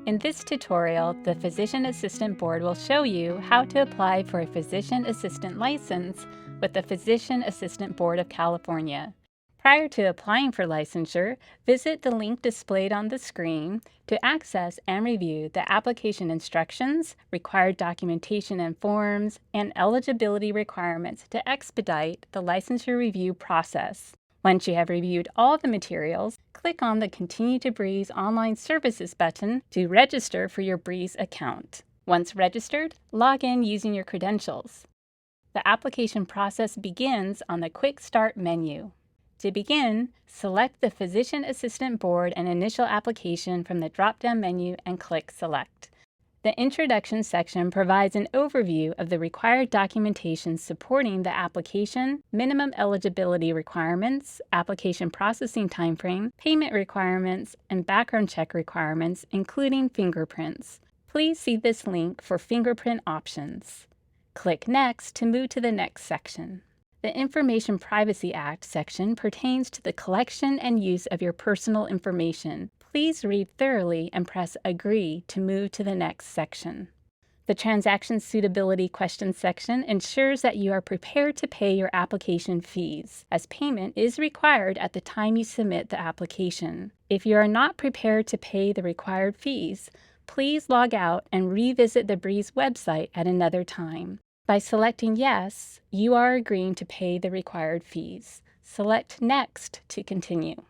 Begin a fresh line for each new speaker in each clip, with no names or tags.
In this tutorial, the Physician Assistant Board will show you how to apply for a Physician Assistant license with the Physician Assistant Board of California. Prior to applying for licensure, visit the link displayed on the screen to access and review the application instructions, required documentation and forms, and eligibility requirements to expedite the licensure review process. Once you have reviewed all the materials, click on the Continue to Breeze Online Services button to register for your Breeze account. Once registered, log in using your credentials. The application process begins on the Quick Start menu. To begin, select the Physician Assistant Board and Initial Application from the drop-down menu and click Select. The Introduction section provides an overview of the required documentation supporting the application, minimum eligibility requirements, application processing timeframe, payment requirements, and background check requirements, including fingerprints. Please see this link for fingerprint options. Click Next to move to the next section. The Information Privacy Act section pertains to the collection and use of your personal information. Please read thoroughly and press Agree to move to the next section. The Transaction Suitability Questions section ensures that you are prepared to pay your application fees, as payment is required at the time you submit the application. If you are not prepared to pay the required fees, please log out and revisit the Breeze website at another time. By selecting Yes, you are agreeing to pay the required fees. Select Next to continue.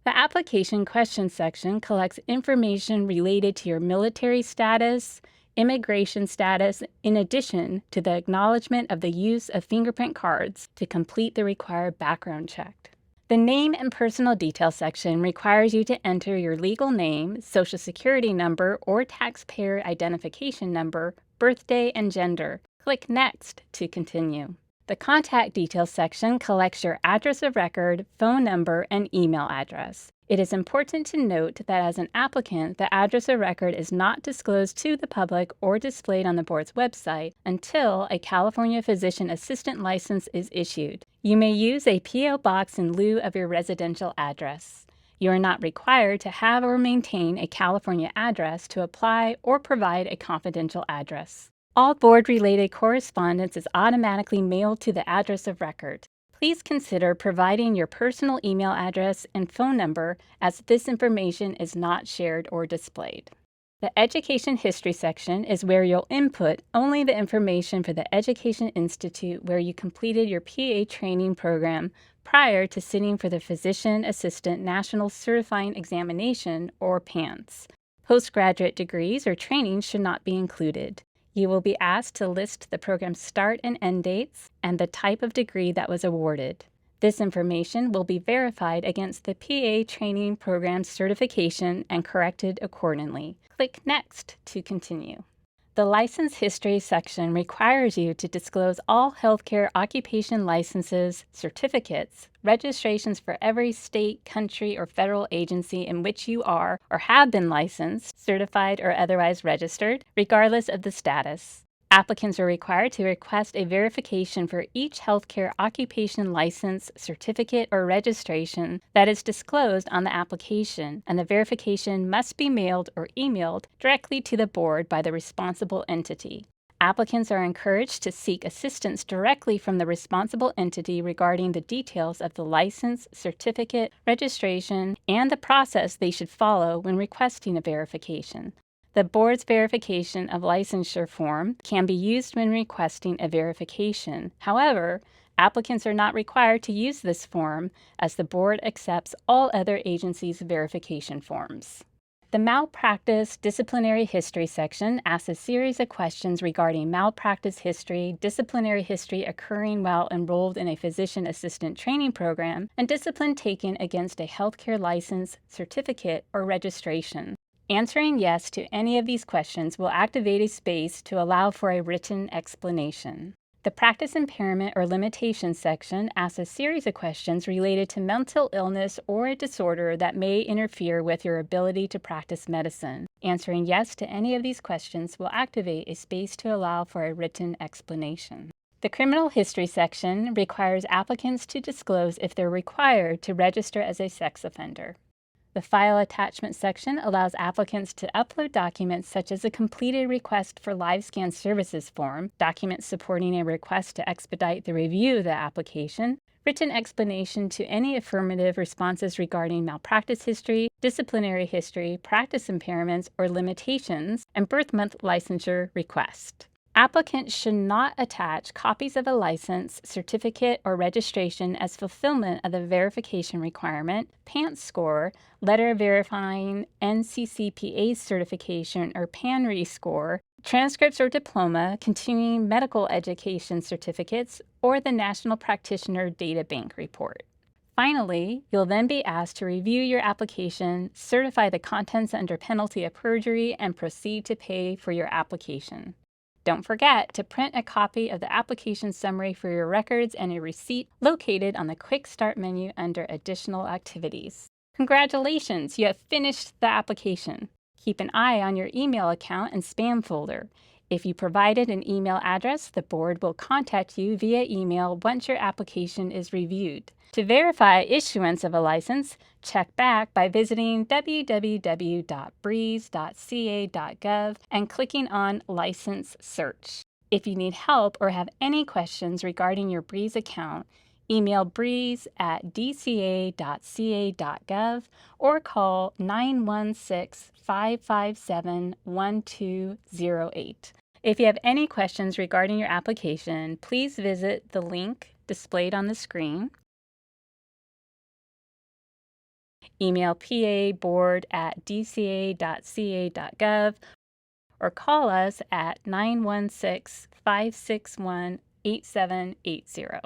The Application Questions section collects information related to your military status, immigration status, in addition to the acknowledgement of the use of fingerprint cards to complete the required background check. The Name and Personal Details section requires you to enter your legal name, Social Security number, or taxpayer identification number, birthday, and gender. Click Next to continue. The Contact Details section collects your address of record, phone number, and email address. It is important to note that as an applicant, the address of record is not disclosed to the public or displayed on the board's website until a California Physician Assistant license is issued. You may use a P.O. box in lieu of your residential address. You are not required to have or maintain a California address to apply or provide a confidential address. All board-related correspondence is automatically mailed to the address of record. Please consider providing your personal email address and phone number, as this information is not shared or displayed. The Education History section is where you'll input only the information for the Education Institute where you completed your PA training program prior to sitting for the Physician Assistant National Certifying Examination, or PANCE. Postgraduate degrees or training should not be included. You will be asked to list the program's start and end dates and the type of degree that was awarded. This information will be verified against the PA Training Program certification and corrected accordingly. Click Next to continue. The License History section requires you to disclose all healthcare occupation licenses, certificates, registrations for every state, country, or federal agency in which you are or have been licensed, certified, or otherwise registered, regardless of the status. Applicants are required to request a verification for each healthcare occupation license, certificate, or registration that is disclosed on the application, and the verification must be mailed or emailed directly to the board by the responsible entity. Applicants are encouraged to seek assistance directly from the responsible entity regarding the details of the license, certificate, registration, and the process they should follow when requesting a verification. The board's verification of licensure form can be used when requesting a verification. However, applicants are not required to use this form, as the board accepts all other agencies' verification forms. The Malpractice Disciplinary History section asks a series of questions regarding malpractice history, disciplinary history occurring while enrolled in a physician assistant training program, and discipline taken against a healthcare license, certificate, or registration. Answering yes to any of these questions will activate a space to allow for a written explanation. The Practice Impairment or Limitations section asks a series of questions related to mental illness or a disorder that may interfere with your ability to practice medicine. Answering yes to any of these questions will activate a space to allow for a written explanation. The Criminal History section requires applicants to disclose if they're required to register as a sex offender. The File Attachment section allows applicants to upload documents such as a completed request for live scan services form, documents supporting a request to expedite the review of the application, written explanation to any affirmative responses regarding malpractice history, disciplinary history, practice impairments, or limitations, and birth month licensure request. Applicants should not attach copies of a license, certificate, or registration as fulfillment of the verification requirement, PANCE score, letter verifying NCCPA certification or PANRE score, transcripts or diploma, continuing medical education certificates, or the National Practitioner Data Bank report. Finally, you'll then be asked to review your application, certify the contents under penalty of perjury, and proceed to pay for your application. Don't forget to print a copy of the application summary for your records and a receipt located on the Quick Start menu under Additional Activities. Congratulations, you have finished the application. Keep an eye on your email account and spam folder. If you provided an email address, the board will contact you via email once your application is reviewed. To verify issuance of a license, check back by visiting www.breeze.ca.gov and clicking on License Search. If you need help or have any questions regarding your Breeze account, email breeze@dca.ca.gov or call 916-557-1208. If you have any questions regarding your application, please visit the link displayed on the screen. Email paboard@dca.ca.gov or call us at 916-561-8780.